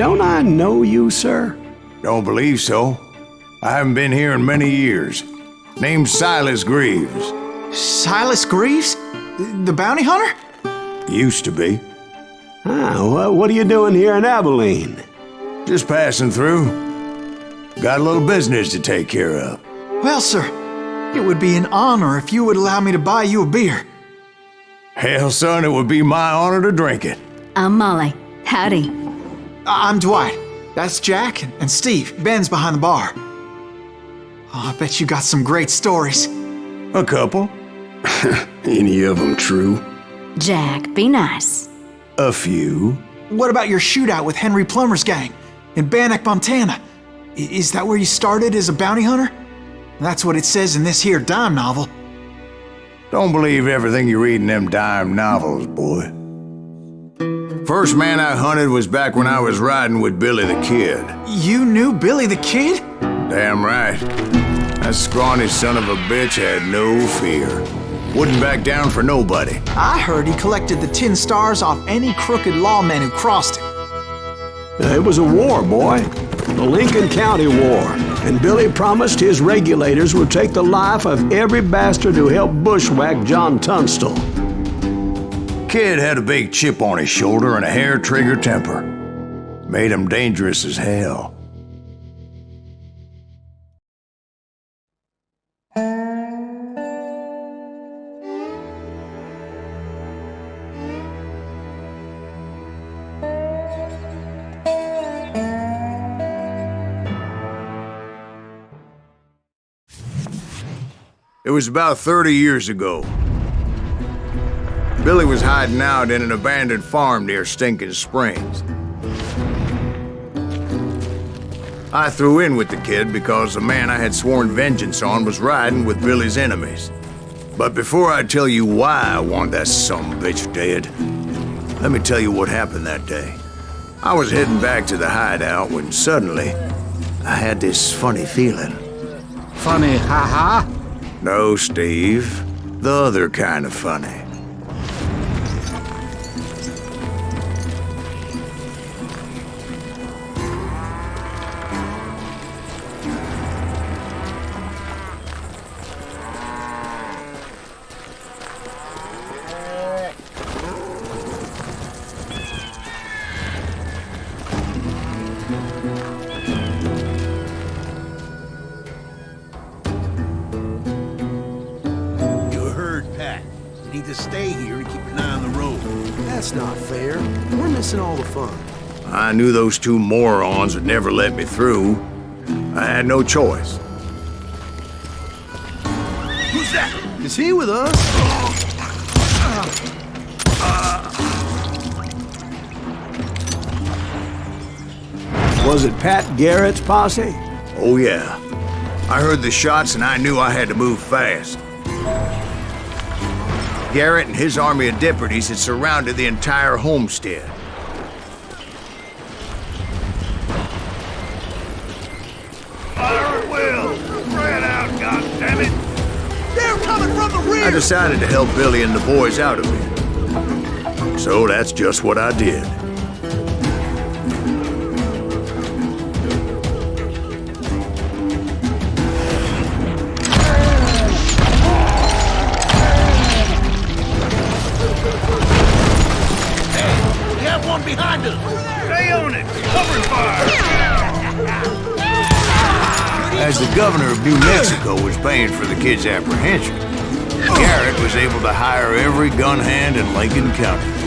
don't I know you, sir? Don't believe so. I haven't been here in many years. Name's Silas Greaves. Silas Greaves? The bounty hunter? Used to be. Well, what are you doing here in Abilene? Just passing through. Got a little business to take care of. Well, sir, it would be an honor if you would allow me to buy you a beer. Hell, son, it would be my honor to drink it. I'm Molly. Howdy. I'm Dwight. That's Jack and Steve. Ben's behind the bar. Oh, I bet you got some great stories. A couple. Any of them true? Jack, be nice. A few. What about your shootout with Henry Plummer's gang in Bannock, Montana? Is that where you started as a bounty hunter? That's what it says in this here dime novel. Don't believe everything you read in them dime novels, boy. First man I hunted was back when I was riding with Billy the Kid. You knew Billy the Kid? Damn right. That scrawny son of a bitch had no fear. Wouldn't back down for nobody. I heard he collected the 10 stars off any crooked lawman who crossed him. It was a war, boy. The Lincoln County War. And Billy promised his regulators would take the life of every bastard who helped bushwhack John Tunstall. Kid had a big chip on his shoulder and a hair-trigger temper. Made him dangerous as hell. It was about 30 years ago. Billy was hiding out in an abandoned farm near Stinking Springs. I threw in with the kid because the man I had sworn vengeance on was riding with Billy's enemies. But before I tell you why I want that sumbitch dead, let me tell you what happened that day. I was heading back to the hideout when suddenly I had this funny feeling. Funny, ha-ha? No, Steve. The other kind of funny. That's not fair. We're missing all the fun. I knew those two morons would never let me through. I had no choice. Who's that? Is he with us? Was it Pat Garrett's posse? Oh, yeah. I heard the shots and I knew I had to move fast. Garrett and his army of deputies had surrounded the entire homestead. Fire at will! Spread out, goddammit! They're coming from the rear! I decided to help Billy and the boys out of it. So that's just what I did. Behind us! Stay on it! Cover fire! As the governor of New Mexico was paying for the kid's apprehension, Garrett was able to hire every gun hand in Lincoln County.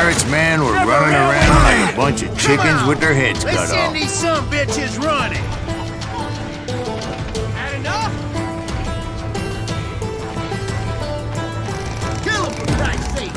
Garrett's men were running around like a bunch of chickens with their heads cut Let's send off. these some bitches running. Had enough? Kill 'em for Christ's sake.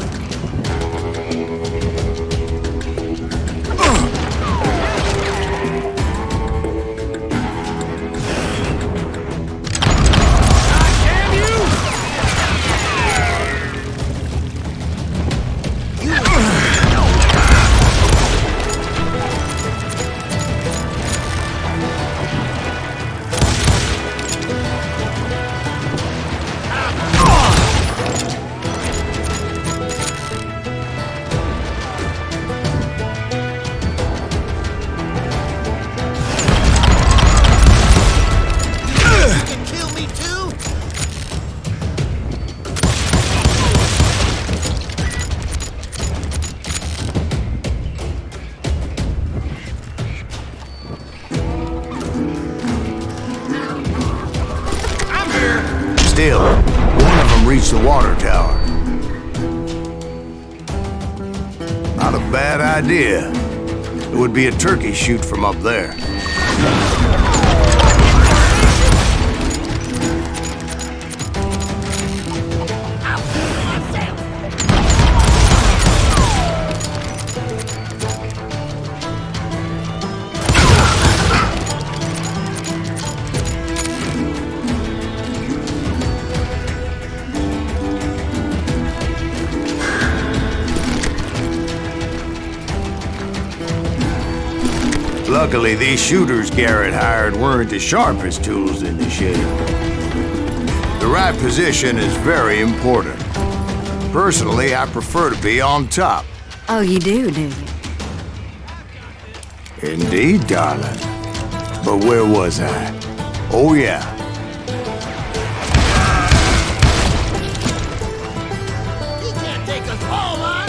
Still, one of them reached the water tower. Not a bad idea. It would be a turkey shoot from up there. Luckily, these shooters Garrett hired weren't the sharpest tools in the shed. The right position is very important. Personally, I prefer to be on top. Oh, you do you? Indeed, darling. But where was I? Oh, yeah. He can't take us all on.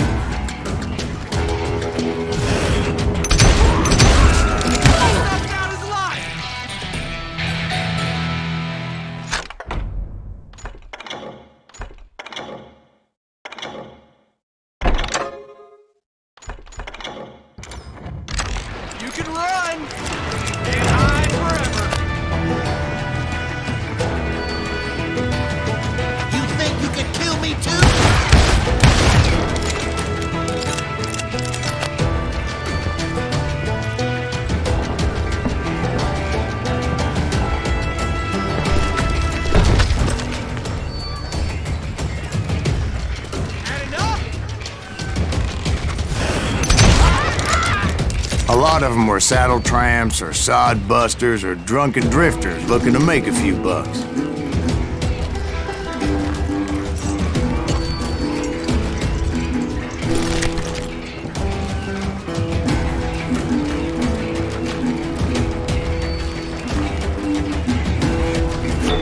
You can run! Can't hide forever! You think you can kill me too? Had enough? A lot of them were saddle tramps or sod busters or drunken drifters looking to make a few bucks.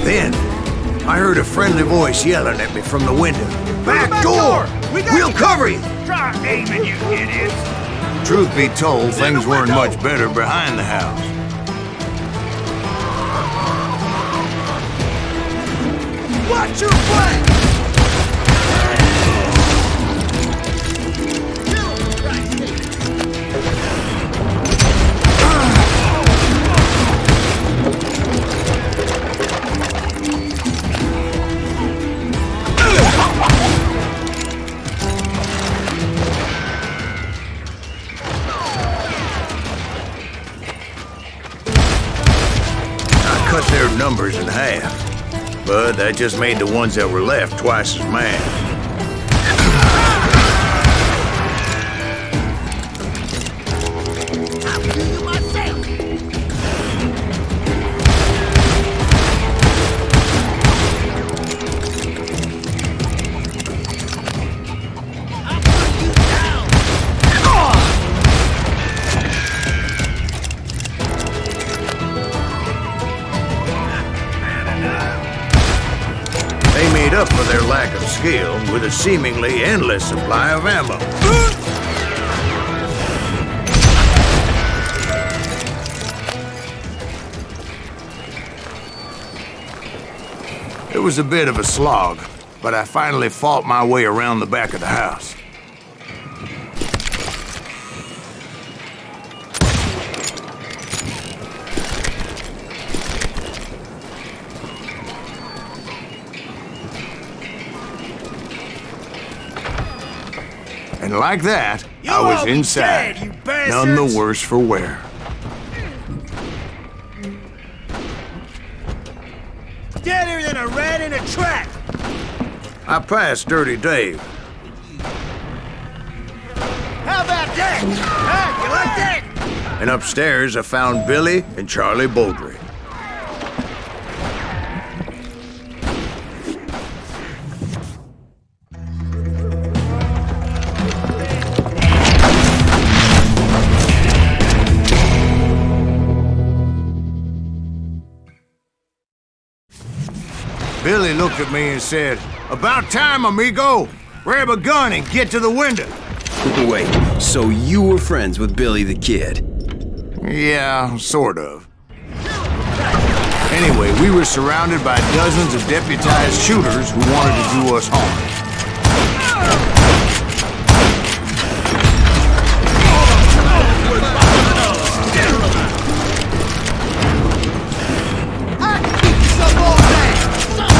Then, I heard a friendly voice yelling at me from the window. Back door! We'll cover you! Try aiming, you idiots! Truth be told, things weren't much better behind the house. Watch your flank! Cut their numbers in half, but that just made the ones that were left twice as mad. I'll kill you myself! I'll put you down! They made up for their lack of skill with a seemingly endless supply of ammo. It was a bit of a slog, but I finally fought my way around the back of the house. And like that, You I was all be inside, dead, you bastards! none the worse for wear. Deader than a rat in a trap! I passed Dirty Dave. How about that? Huh? You like that? And upstairs I found Billy and Charlie Bowdry. Billy looked at me and said, "About time, amigo! Grab a gun and get to the window." Wait, so you were friends with Billy the Kid? Yeah, sort of. Anyway, we were surrounded by dozens of deputized shooters who wanted to do us harm.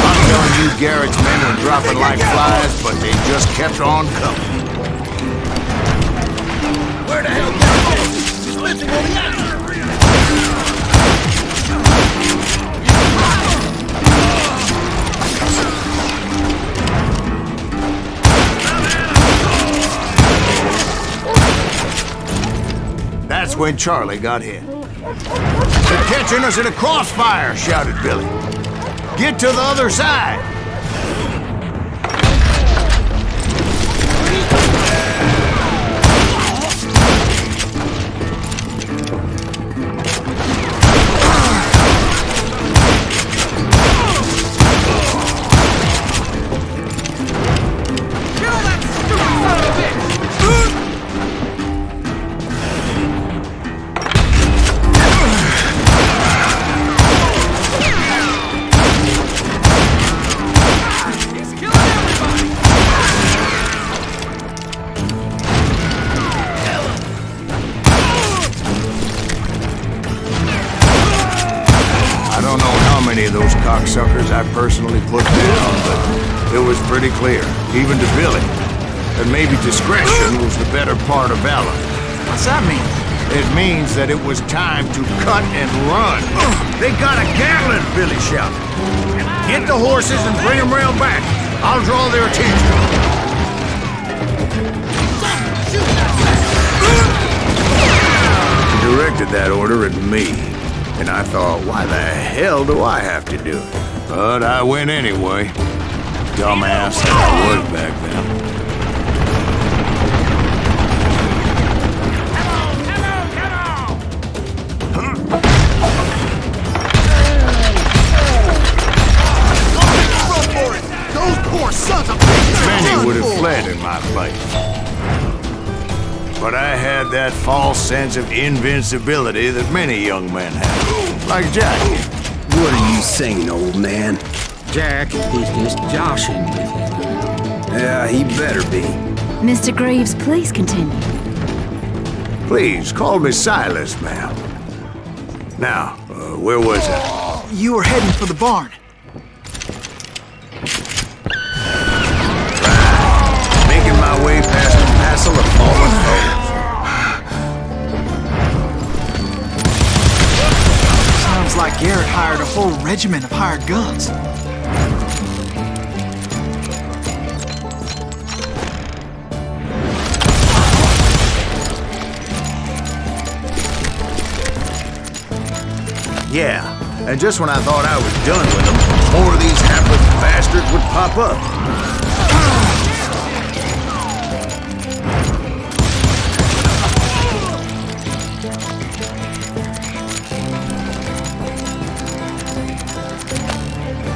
I'm telling you, Garrett's men were dropping like flies, but they just kept on coming. Where the hell is He's lifting all the action! That's when Charlie got hit. "They're catching us in a crossfire," shouted Billy. "Get to the other side!" I don't know how many of those cocksuckers I personally put down, but it was pretty clear, even to Billy, that maybe discretion was the better part of valor. What's that mean? It means that it was time to cut and run. "They got a Gatlin!" Billy shouted. "Get the horses and bring them round back. I'll draw their attention." He directed that order at me, and I thought, why the hell do I have to do it? But I went anyway. Dumbass that I was back then. Those poor sons of bitches! Many would have fled in my place. But I had that false sense of invincibility that many young men have. Like Jack. What are you saying, old man? Jack, he's just joshing with you. Yeah, he better be. Mr. Greaves, please continue. Please, call me Silas, ma'am. Now, where was I? You were heading for the barn. Making my way past a passel of fallen foes. Sounds like Garrett hired a whole regiment of hired guns. Yeah, and just when I thought I was done with them, more of these hapless bastards would pop up.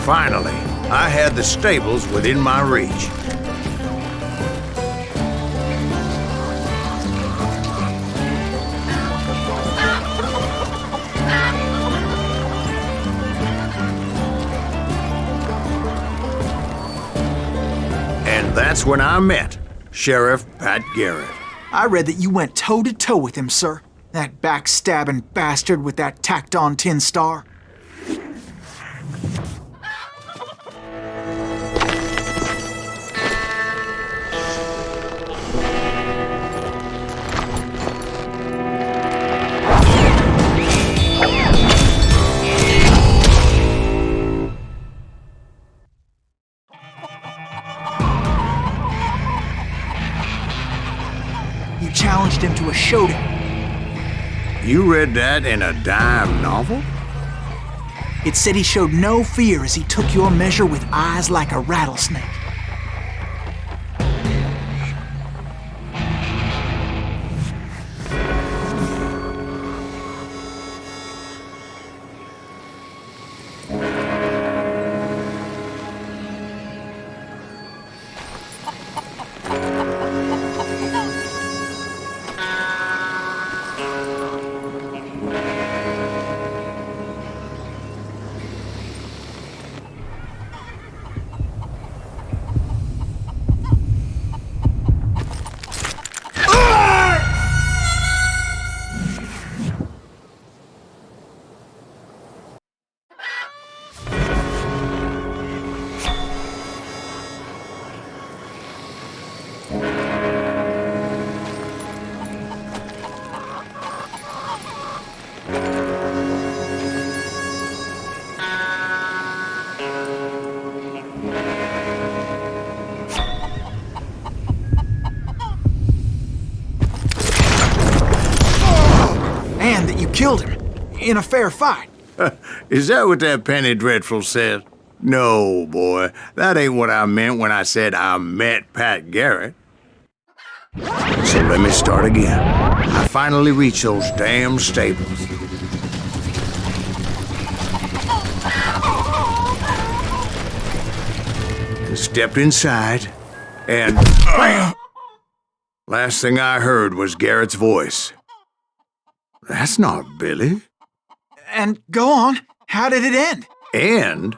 Finally, I had the stables within my reach. And that's when I met Sheriff Pat Garrett. I read that you went toe-to-toe with him, sir. That backstabbing bastard with that tacked-on tin star. you challenged him to a showdown. You read that in a dime novel? It said he showed no fear as he took your measure with eyes like a rattlesnake. Killed him in a fair fight. Is that what that penny dreadful said? No, boy. That ain't what I meant when I said I met Pat Garrett. So let me start again. I finally reached those damn stables. And stepped inside, and last thing I heard was Garrett's voice. That's not Billy. And go on. How did it end? End?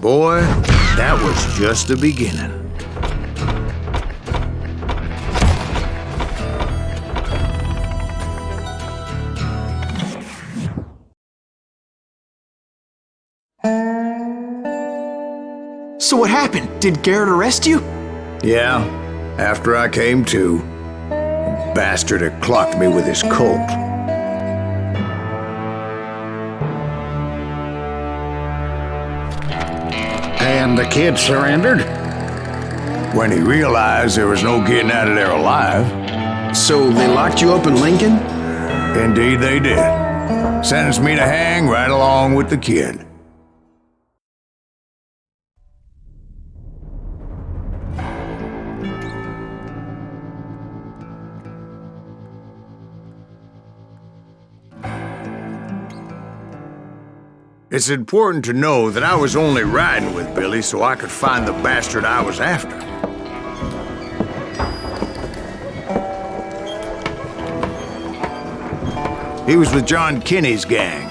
Boy, that was just the beginning. So what happened? Did Garrett arrest you? Yeah, after I came to, the bastard had clocked me with his Colt. And the kid surrendered? When he realized there was no getting out of there alive. So they locked you up in Lincoln? Indeed they did. Sentenced me to hang right along with the kid. It's important to know that I was only riding with Billy so I could find the bastard I was after. He was with John Kinney's gang,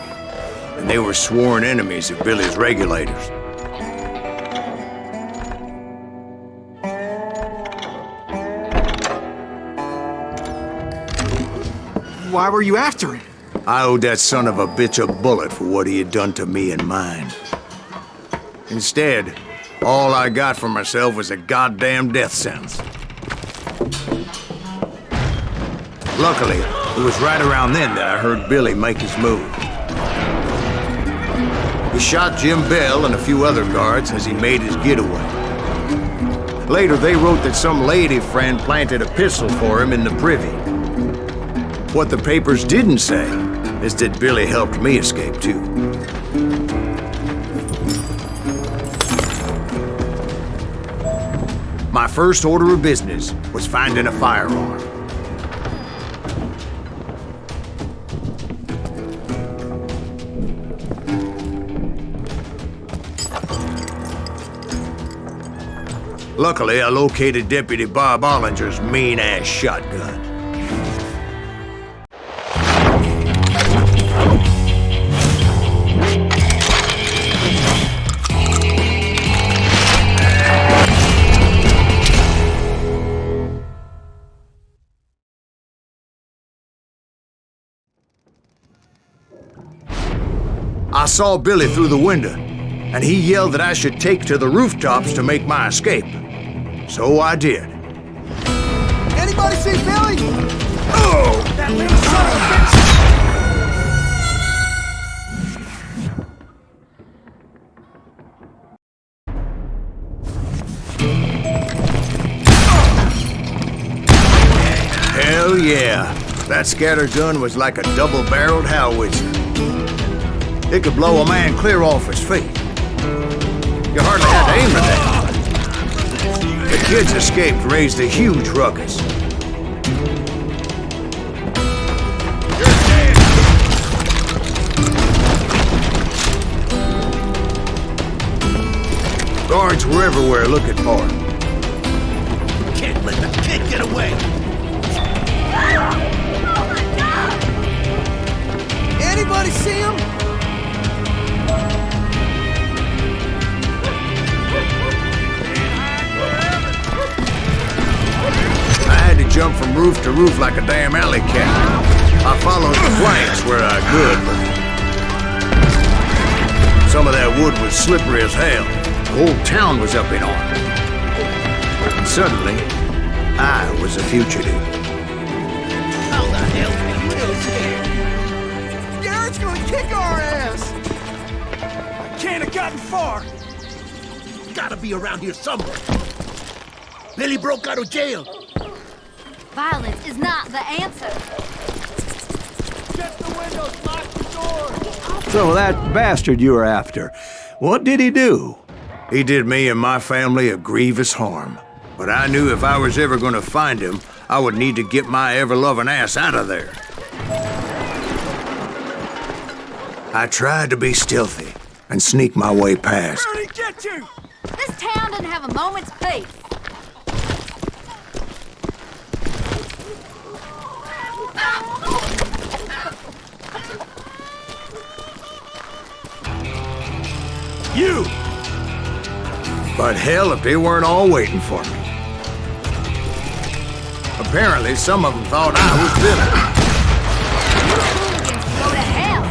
and they were sworn enemies of Billy's regulators. Why were you after him? I owed that son of a bitch a bullet for what he had done to me and mine. Instead, all I got for myself was a goddamn death sentence. Luckily, it was right around then that I heard Billy make his move. He shot Jim Bell and a few other guards as he made his getaway. Later, they wrote that some lady friend planted a pistol for him in the privy. What the papers didn't say is that Billy helped me escape too. My first order of business was finding a firearm. Luckily, I located Deputy Bob Ollinger's mean-ass shotgun. I saw Billy through the window, and he yelled that I should take to the rooftops to make my escape. So I did. Anybody see Billy? Oh! That little son of a bitch! Hell yeah, that scatter gun was like a double-barreled howitzer. It could blow a man clear off his feet. You hardly had to aim at that. The kids escaped raised a huge ruckus. Guards were everywhere looking for him. Can't let the kid get away. Anybody see him? I had to jump from roof to roof like a damn alley cat. I followed the planks where I could, but some of that wood was slippery as hell. The whole town was up in arms. And suddenly, I was a fugitive. How the hell can you still scared? Garrett's gonna kick our ass! I can't have gotten far. Gotta be around here somewhere. Billy broke out of jail. Violence is not the answer. Shut the windows, lock the door! So that bastard you were after, what did he do? He did me and my family a grievous harm. But I knew if I was ever going to find him, I would need to get my ever-loving ass out of there. I tried to be stealthy and sneak my way past. Where'd he get you? This town doesn't have a moment's peace. You! But hell, if they weren't all waiting for me. Apparently, some of them thought I was Billy. Go to hell.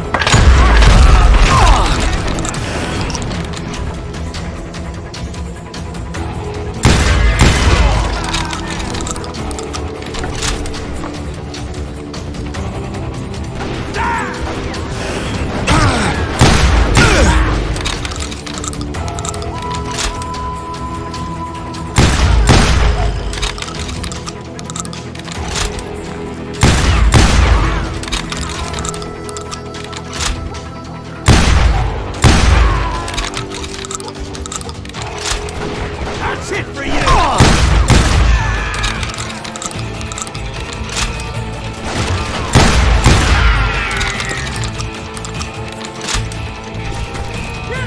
That's it for you. Get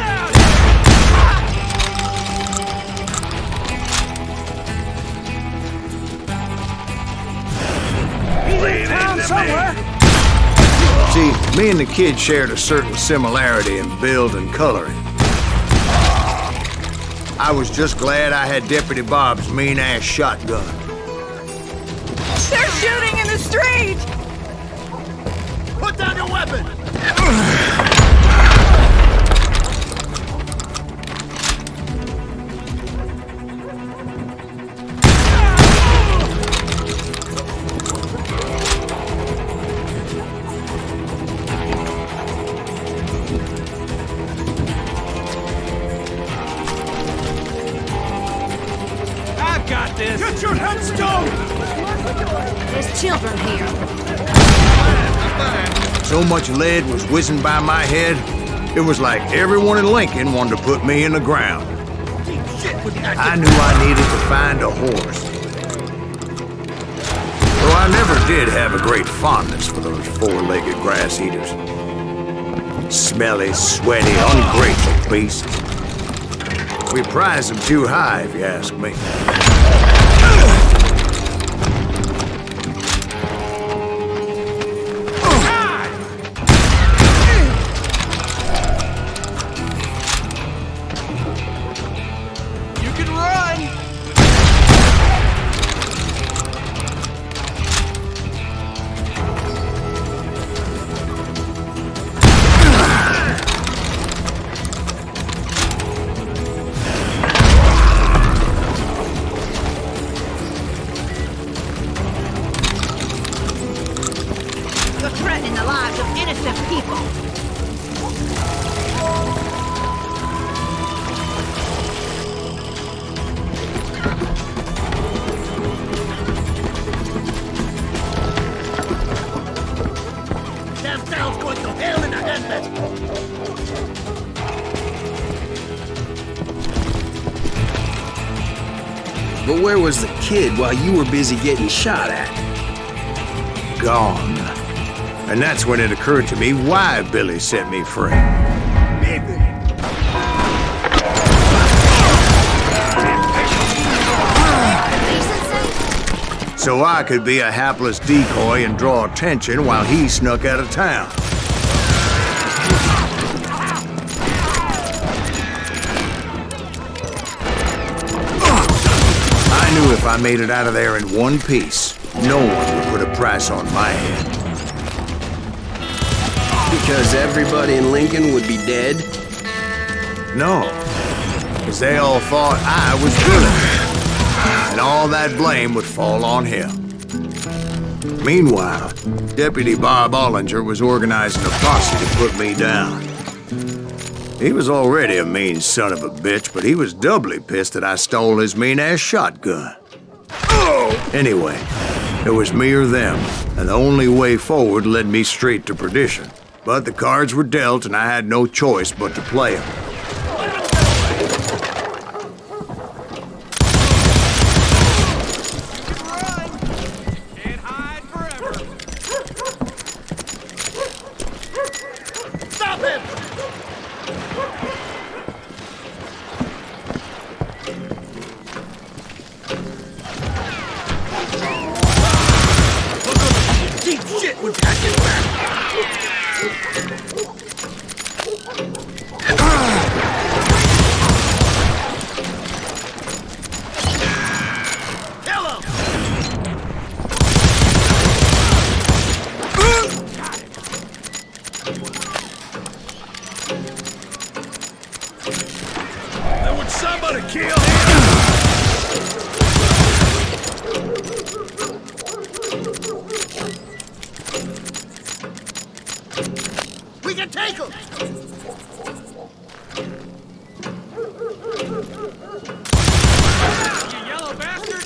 out! He's in town somewhere! See, me and the kid shared a certain similarity in build and coloring. I was just glad I had Deputy Bob's mean-ass shotgun. They're shooting in the street! Put down your weapon. I've got this! Get your headstone! There's children here. So much lead was whizzing by my head, it was like everyone in Lincoln wanted to put me in the ground. I knew I needed to find a horse. Though I never did have a great fondness for those four-legged grass eaters. Smelly, sweaty, ungrateful beasts. We prize them too high, if you ask me. You can run! You're threatening the lives of innocent people. But where was the kid while you were busy getting shot at? Gone. And that's when it occurred to me why Billy set me free. So I could be a hapless decoy and draw attention while he snuck out of town. I knew if I made it out of there in one piece, no one would put a price on my head. Because everybody in Lincoln would be dead? No, because they all thought I was Billy. And all that blame would fall on him. Meanwhile, Deputy Bob Ollinger was organizing a posse to put me down. He was already a mean son of a bitch, but he was doubly pissed that I stole his mean-ass shotgun. Anyway, it was me or them, and the only way forward led me straight to perdition. But the cards were dealt, and I had no choice but to play them. We can take him! You yellow bastard!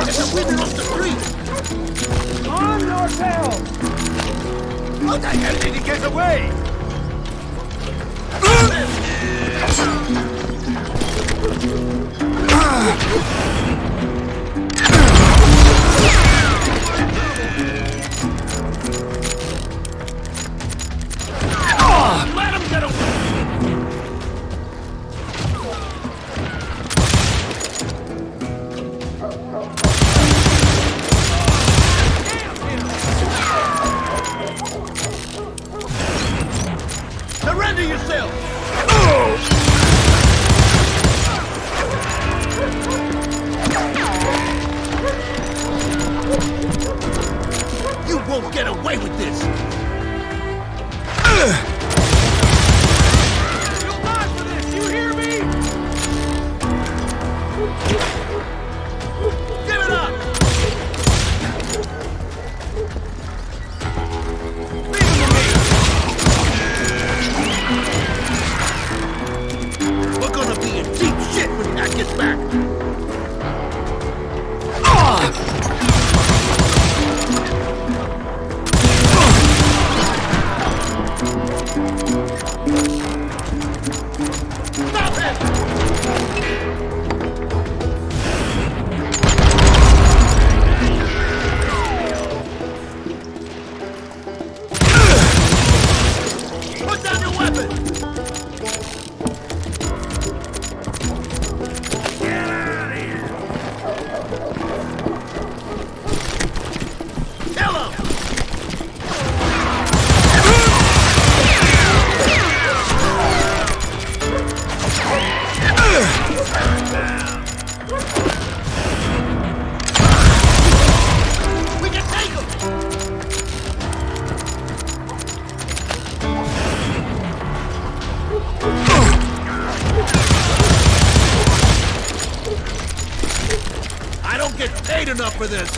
It's a winner off the street! On your tail! How the hell did he get away? Let him get away! Surrender yourself! You won't get away with this! You'll die for this, you hear me? Give it up! Leave him to me! We're gonna be in deep shit when Pat gets back! Stop it! Put down your weapon! Get out of here! Kill him! We can take him! I don't get paid enough for this!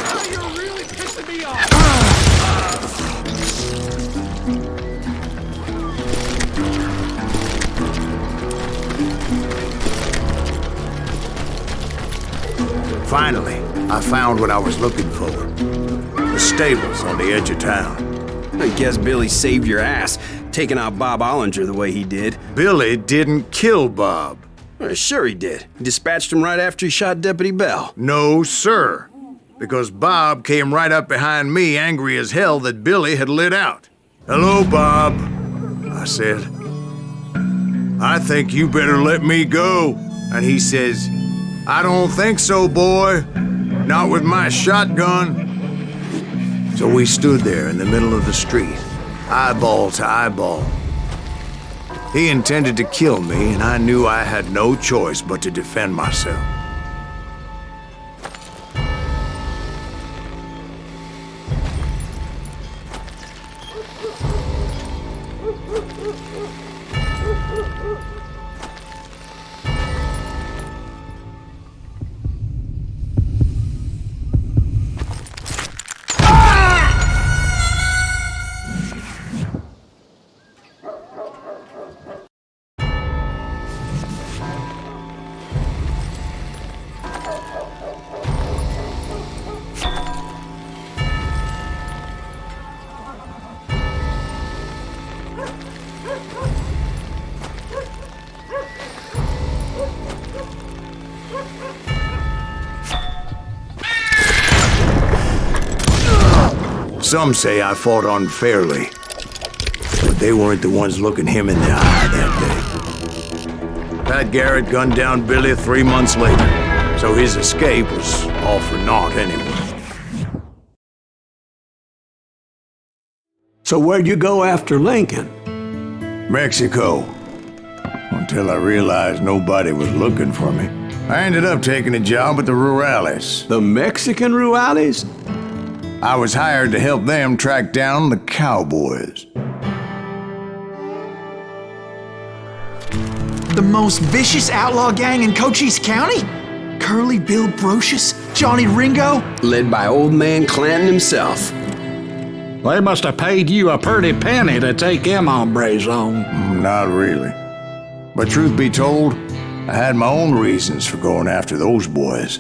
Oh, you're really pissing me off! Finally, I found what I was looking for. The stables on the edge of town. I guess Billy saved your ass, taking out Bob Ollinger the way he did. Billy didn't kill Bob. Sure he did. He dispatched him right after he shot Deputy Bell. No, sir. Because Bob came right up behind me, angry as hell that Billy had lit out. Hello, Bob, I said. I think you better let me go. And he says, I don't think so, boy. Not with my shotgun. So we stood there in the middle of the street, eyeball to eyeball. He intended to kill me, and I knew I had no choice but to defend myself. Some say I fought unfairly, but they weren't the ones looking him in the eye that day. Pat Garrett gunned down Billy 3 months later, so his escape was all for naught anyway. So where'd you go after Lincoln? Mexico. Until I realized nobody was looking for me. I ended up taking a job at the Rurales. The Mexican Rurales? I was hired to help them track down the cowboys. The most vicious outlaw gang in Cochise County? Curly Bill Brocious? Johnny Ringo? Led by old man Clanton himself. They must have paid you a pretty penny to take them hombres on. Not really. But truth be told, I had my own reasons for going after those boys.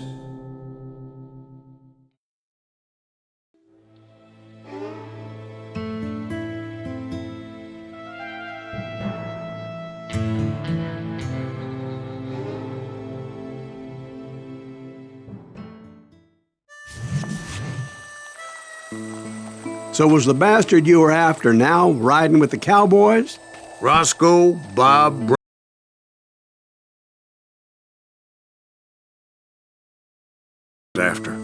So was the bastard you were after now riding with the cowboys? Roscoe, Bob, after.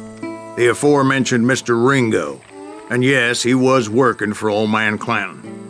The aforementioned Mr. Ringo. And yes, he was working for old man Clanton.